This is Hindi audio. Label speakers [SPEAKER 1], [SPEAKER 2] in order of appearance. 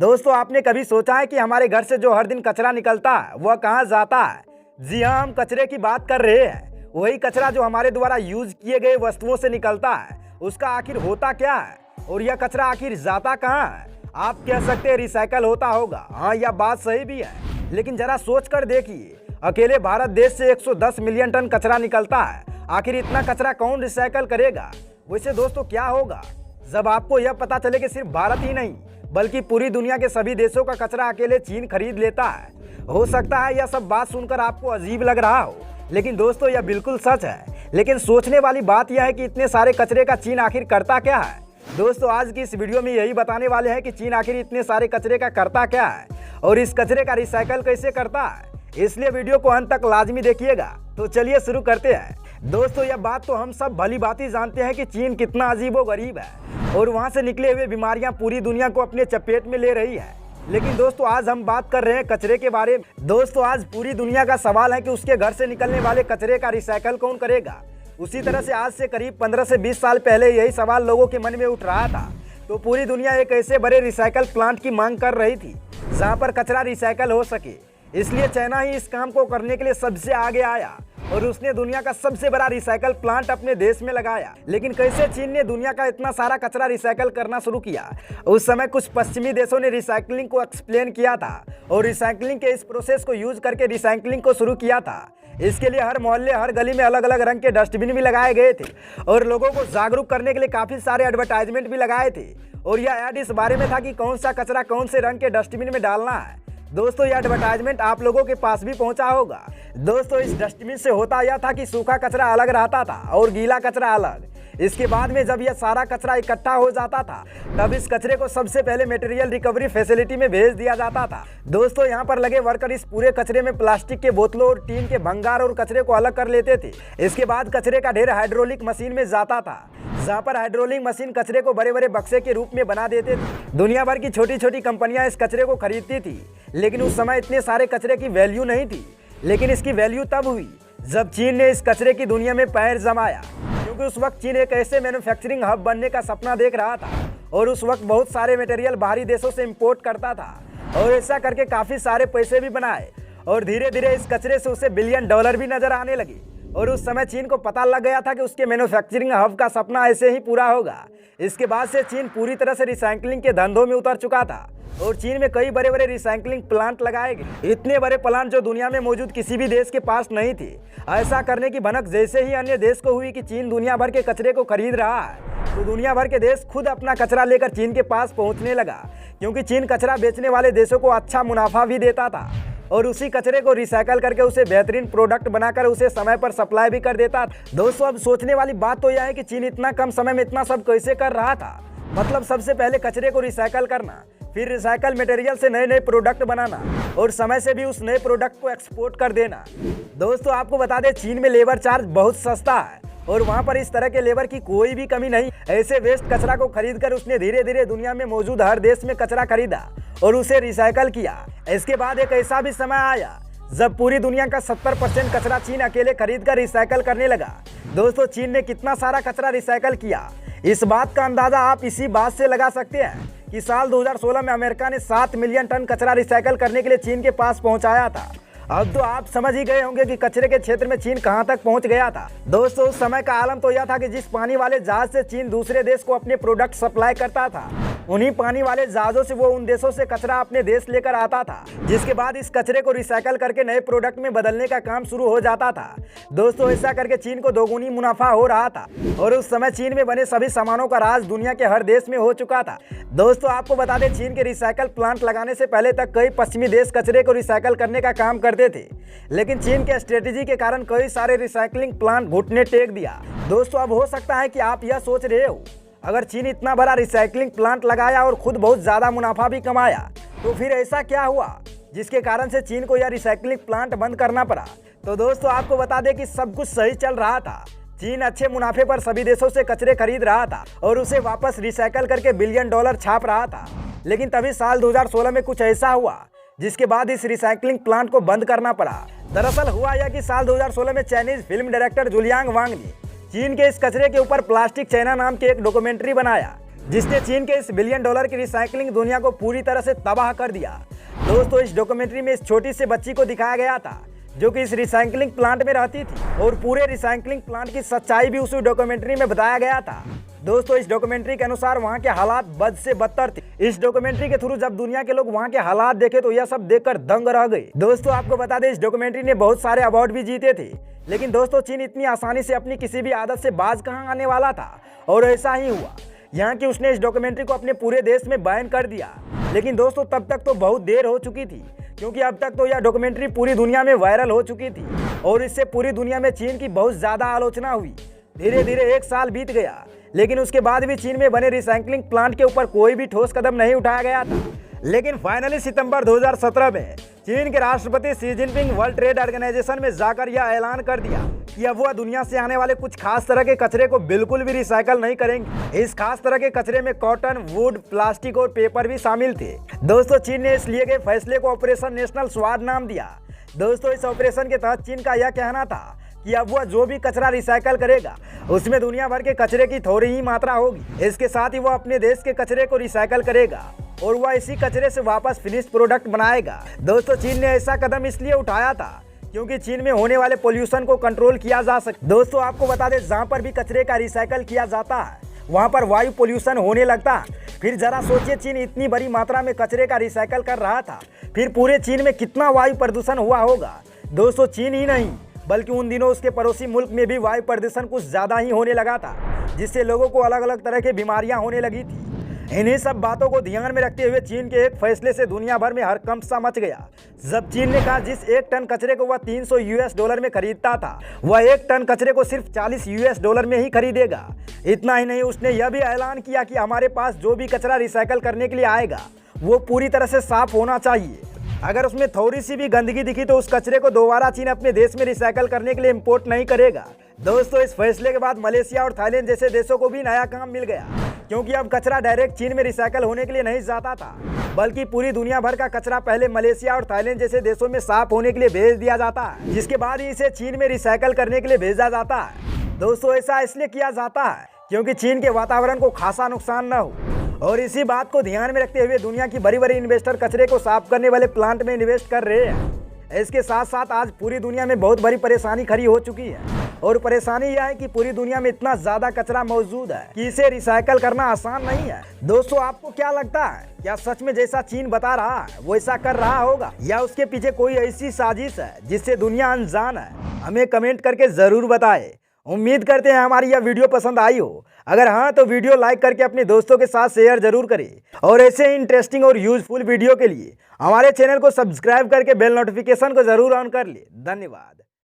[SPEAKER 1] दोस्तों आपने कभी सोचा है कि हमारे घर से जो हर दिन कचरा निकलता है वह कहाँ जाता है? जी हाँ, हम कचरे की बात कर रहे हैं। वही कचरा जो हमारे द्वारा यूज किए गए वस्तुओं से निकलता है, उसका आखिर होता क्या है और यह कचरा आखिर जाता कहाँ है? आप कह सकते हैं रिसाइकल होता होगा। हाँ, यह बात सही भी है, लेकिन जरा सोच कर देखिए, अकेले भारत देश से 110 मिलियन टन कचरा निकलता है। आखिर इतना कचरा कौन रिसाइकल करेगा? वैसे दोस्तों क्या होगा जब आपको यह पता चले कि सिर्फ भारत ही नहीं बल्कि पूरी दुनिया के सभी देशों का कचरा अकेले चीन खरीद लेता है? हो सकता है यह सब बात सुनकर आपको अजीब लग रहा हो, लेकिन दोस्तों यह बिल्कुल सच है। लेकिन सोचने वाली बात यह है कि इतने सारे कचरे का चीन आखिर करता क्या है? दोस्तों आज की इस वीडियो में यही बताने वाले हैं कि चीन आखिर इतने सारे कचरे का करता क्या है और इस कचरे का रिसाइकल कैसे करता है। इसलिए वीडियो को अंत तक लाजमी देखिएगा। तो चलिए शुरू करते हैं। दोस्तों यह बात तो हम सब भली भांति जानते हैं कि चीन कितना अजीबोगरीब है और वहां से निकले हुए बीमारियां पूरी दुनिया को अपने चपेट में ले रही है। लेकिन दोस्तों आज हम बात कर रहे हैं कचरे के बारे में। दोस्तों आज पूरी दुनिया का सवाल है कि उसके घर से निकलने वाले कचरे का रिसाइकल कौन करेगा। उसी तरह से आज से करीब 15 से 20 साल पहले यही सवाल लोगों के मन में उठ रहा था, तो पूरी दुनिया एक ऐसे बड़े रिसाइकल प्लांट की मांग कर रही थी जहाँ पर कचरा रिसाइकल हो सके। इसलिए चाइना ही इस काम को करने के लिए सबसे आगे आया और उसने दुनिया का सबसे बड़ा रिसाइकल प्लांट अपने देश में लगाया। लेकिन कैसे चीन ने दुनिया का इतना सारा कचरा रिसाइकल करना शुरू किया? उस समय कुछ पश्चिमी देशों ने रिसाइकलिंग को एक्सप्लेन किया था और रिसाइकलिंग के इस प्रोसेस को यूज करके रिसाइकलिंग को शुरू किया था। इसके लिए हर मोहल्ले हर गली में अलग अलग रंग के डस्टबिन भी लगाए गए थे और लोगों को जागरूक करने के लिए काफी सारे एडवर्टाइजमेंट भी लगाए थे। और यह ऐड इस बारे में था कि कौन सा कचरा कौन से रंग के डस्टबिन में डालना है। दोस्तों यह एडवर्टाइजमेंट आप लोगों के पास भी पहुंचा होगा। दोस्तों इस डस्टबिन से होता यह था कि सूखा कचरा अलग रहता था और गीला कचरा अलग। इसके बाद में जब यह सारा कचरा इकट्ठा हो जाता था तब इस कचरे को सबसे पहले मटेरियल रिकवरी फैसिलिटी में भेज दिया जाता था। दोस्तों यहाँ पर लगे वर्कर इस पूरे कचरे में प्लास्टिक के बोतलों और टीन के भंगार और कचरे को अलग कर लेते थे। इसके बाद कचरे का ढेर हाइड्रोलिक मशीन में जाता था, जहाँ पर हाइड्रोलिक मशीन कचरे को बड़े बड़े बक्से के रूप में बना देते थे। दुनिया भर की छोटी छोटी कंपनियां इस कचरे को खरीदती थी, लेकिन उस समय इतने सारे कचरे की वैल्यू नहीं थी। लेकिन इसकी वैल्यू तब हुई जब चीन ने इस कचरे की दुनिया में पैर जमाया, क्योंकि उस वक्त चीन एक ऐसे मैन्युफैक्चरिंग हब बनने का सपना देख रहा था और उस वक्त बहुत सारे मटेरियल बाहरी देशों से इंपोर्ट करता था और ऐसा करके काफ़ी सारे पैसे भी बनाए और धीरे धीरे इस कचरे से उसे बिलियन डॉलर भी नजर आने लगी। और उस समय चीन को पता लग गया था कि उसके मैन्युफैक्चरिंग हब का सपना ऐसे ही पूरा होगा। इसके बाद से चीन पूरी तरह से रिसाइकलिंग के धंधों में उतर चुका था और चीन में कई बड़े बड़े रिसाइकलिंग प्लांट लगाए गए। इतने बड़े प्लांट जो दुनिया में मौजूद किसी भी देश के पास नहीं थे। ऐसा करने की भनक जैसे ही अन्य देश को हुई कि चीन दुनिया भर के कचरे को खरीद रहा है, तो दुनिया भर के देश खुद अपना कचरा लेकर चीन के पास पहुंचने लगा, क्योंकि चीन कचरा बेचने वाले देशों को अच्छा मुनाफा भी देता था और उसी कचरे को रिसाइकल करके उसे बेहतरीन प्रोडक्ट बनाकर उसे समय पर सप्लाई भी कर देता। दोस्तों अब सोचने वाली बात तो यह है कि चीन इतना कम समय में इतना सब कैसे कर रहा था। मतलब सबसे पहले कचरे को रिसाइकल करना, फिर रिसाइकल मटेरियल से नए नए प्रोडक्ट बनाना और समय से भी उस नए प्रोडक्ट को एक्सपोर्ट कर देना। दोस्तों आपको बता दें चीन में लेबर चार्ज बहुत सस्ता है और वहाँ पर इस तरह के लेबर की कोई भी कमी नहीं। ऐसे वेस्ट कचरा को खरीदकर उसने धीरे धीरे दुनिया में मौजूद हर देश में कचरा खरीदा और उसे रिसाइकल किया। इसके बाद एक ऐसा भी समय आया जब पूरी दुनिया का 70% कचरा चीन अकेले खरीदकर रिसाइकल करने लगा। दोस्तों चीन ने कितना सारा कचरा रिसाइकल किया, इस बात का अंदाजा आप इसी बात से लगा सकते हैं कि साल 2016 में अमेरिका ने 7 मिलियन टन कचरा रिसाइकल करने के लिए चीन के पास पहुंचाया था। अब तो आप समझ ही गए होंगे कि कचरे के क्षेत्र में चीन कहां तक पहुंच गया था। दोस्तों उस समय का आलम तो यह था कि जिस पानी वाले जहाज से चीन दूसरे देश को अपने प्रोडक्ट सप्लाई करता था, उन्हीं पानी वाले जहाजों से वो उन देशों से कचरा अपने देश लेकर आता था, जिसके बाद इस कचरे को रिसाइकल करके नए प्रोडक्ट में बदलने का काम शुरू हो जाता था। दोस्तों ऐसा करके चीन को दोगुनी मुनाफा हो रहा था और उस समय चीन में बने सभी सामानों का राज दुनिया के हर देश में हो चुका था। दोस्तों आपको बता दें चीन के रिसाइकल प्लांट लगाने से पहले तक कई पश्चिमी देश कचरे को रिसाइकल करने का काम करते थे, लेकिन चीन के स्ट्रेटेजी के कारण कई सारे रिसाइकलिंग प्लांट घुटने टेक दिया। दोस्तों अब हो सकता है कि आप यह सोच रहे हो, अगर चीन इतना बड़ा रिसाइकलिंग प्लांट लगाया और खुद बहुत ज्यादा मुनाफा भी कमाया, तो फिर ऐसा क्या हुआ जिसके कारण से चीन को यह रिसाइकलिंग प्लांट बंद करना पड़ा? तो दोस्तों आपको बता दें कि सब कुछ सही चल रहा था। चीन अच्छे मुनाफे पर सभी देशों से कचरे खरीद रहा था और उसे वापस रिसाइकल करके बिलियन डॉलर छाप रहा था। लेकिन तभी साल 2016 में कुछ ऐसा हुआ जिसके बाद इस रिसाइकलिंग प्लांट को बंद करना पड़ा। दरअसल हुआ यह कि साल 2016 में चाइनीज फिल्म डायरेक्टर जुलियांग वांग ने चीन के इस कचरे के ऊपर प्लास्टिक चाइना नाम के एक डॉक्यूमेंट्री बनाया, जिसने चीन के इस बिलियन डॉलर की रिसाइकलिंग दुनिया को पूरी तरह से तबाह कर दिया। दोस्तों, इस डॉक्यूमेंट्री में इस छोटी सी बच्ची को दिखाया गया था जो कि इस रिसाइकलिंग प्लांट में रहती थी और पूरे रिसाइकलिंग प्लांट की सच्चाई भी उस डॉक्यूमेंट्री में बताया गया था। दोस्तों, इस डॉक्यूमेंट्री के अनुसार वहां के हालात बद से बदतर थे। इस डॉक्यूमेंट्री के थ्रू जब दुनिया के लोग वहां के हालात देखे तो यह सब देखकर दंग रह गए। दोस्तों, आपको बता दें, इस डॉक्यूमेंट्री ने बहुत सारे अवार्ड भी जीते थे, लेकिन दोस्तों चीन इतनी आसानी से अपनी किसी भी आदत से बाज कहाँ आने वाला था, और ऐसा ही हुआ। यहाँ की उसने इस डॉक्यूमेंट्री को अपने पूरे देश में बैन कर दिया। लेकिन दोस्तों, तब तक तो बहुत देर हो चुकी थी, क्योंकि अब तक तो यह डॉक्यूमेंट्री पूरी दुनिया में वायरल हो चुकी थी और इससे पूरी दुनिया में चीन की बहुत ज़्यादा आलोचना हुई। धीरे धीरे 1 साल बीत गया, लेकिन उसके बाद भी चीन में बने रिसाइकलिंग प्लांट के ऊपर कोई भी ठोस कदम नहीं उठाया गया था। लेकिन फाइनली सितंबर 2017 में चीन के राष्ट्रपति Xi Jinping World Trade Organization में जाकर यह ऐलान कर दिया कि अब वह दुनिया से आने वाले कुछ खास तरह के कचरे को बिल्कुल भी रिसाइकल नहीं करेंगे। इस खास तरह के कचरे में कॉटन, वुड, प्लास्टिक और पेपर भी शामिल थे। दोस्तों, चीन ने इस लिए गए फैसले को ऑपरेशन नेशनल स्वाद नाम दिया। दोस्तों, इस ऑपरेशन के तहत चीन का यह कहना था कि अब वह जो भी कचरा रिसाइकल करेगा उसमें दुनिया भर के कचरे की थोड़ी ही मात्रा होगी। इसके साथ ही वह अपने देश के कचरे को रिसाइकल करेगा और वह इसी कचरे से वापस फिनिश प्रोडक्ट बनाएगा। दोस्तों, चीन ने ऐसा कदम इसलिए उठाया था क्योंकि चीन में होने वाले पोल्यूशन को कंट्रोल किया जा सके। दोस्तों, आपको बता दें, जहाँ पर भी कचरे का रिसाइकल किया जाता है वहाँ पर वायु पोल्यूशन होने लगता है। फिर जरा सोचिए, चीन इतनी बड़ी मात्रा में कचरे का रिसाइकल कर रहा था, फिर पूरे चीन में कितना वायु प्रदूषण हुआ होगा। दोस्तों, चीन ही नहीं बल्कि उन दिनों उसके पड़ोसी मुल्क में भी वायु प्रदूषण कुछ ज़्यादा ही होने लगा था, जिससे लोगों को अलग अलग तरह की बीमारियां होने लगी थी। इन्हीं सब बातों को ध्यान में रखते हुए चीन के एक फैसले से दुनिया भर में हड़कंप सा मच गया, जब चीन ने कहा जिस 1 टन कचरे को वह $300 में खरीदता था, वह 1 टन कचरे को सिर्फ $40 में ही खरीदेगा। इतना ही नहीं, उसने यह भी ऐलान किया कि हमारे पास जो भी कचरा रिसाइकल करने के लिए आएगा वो पूरी तरह से साफ होना चाहिए। अगर उसमें थोड़ी सी भी गंदगी दिखी तो उस कचरे को दोबारा चीन अपने देश में रिसाइकल करने के लिए इंपोर्ट नहीं करेगा। दोस्तों, इस फैसले के बाद मलेशिया और थाईलैंड जैसे देशों को भी नया काम मिल गया, क्योंकि अब कचरा डायरेक्ट चीन में रिसाइकल होने के लिए नहीं जाता था, बल्कि पूरी दुनिया भर का कचरा पहले मलेशिया और थाईलैंड जैसे देशों में साफ होने के लिए भेज दिया जाता है, जिसके बाद ही इसे चीन में रिसाइकल करने के लिए भेजा जाता है। दोस्तों, ऐसा इसलिए किया जाता है क्योंकि चीन के वातावरण को खासा नुकसान न हो, और इसी बात को ध्यान में रखते हुए दुनिया की बड़ी बड़ी इन्वेस्टर कचरे को साफ करने वाले प्लांट में इन्वेस्ट कर रहे हैं। इसके साथ साथ आज पूरी दुनिया में बहुत बड़ी परेशानी खड़ी हो चुकी है, और परेशानी यह है कि पूरी दुनिया में इतना ज्यादा कचरा मौजूद है कि इसे रिसाइकल करना आसान नहीं है। दोस्तों, आपको क्या लगता है, क्या सच में जैसा चीन बता रहा है वो ऐसा कर रहा होगा, या उसके पीछे कोई ऐसी साजिश है जिससे दुनिया अनजान है? हमें कमेंट करके जरूर बताएं। उम्मीद करते हैं हमारी यह वीडियो पसंद आई हो। अगर हाँ तो वीडियो लाइक करके अपने दोस्तों के साथ शेयर जरूर करें, और ऐसे इंटरेस्टिंग और यूजफुल वीडियो के लिए हमारे चैनल को सब्सक्राइब करके बेल नोटिफिकेशन को जरूर ऑन कर ले। धन्यवाद।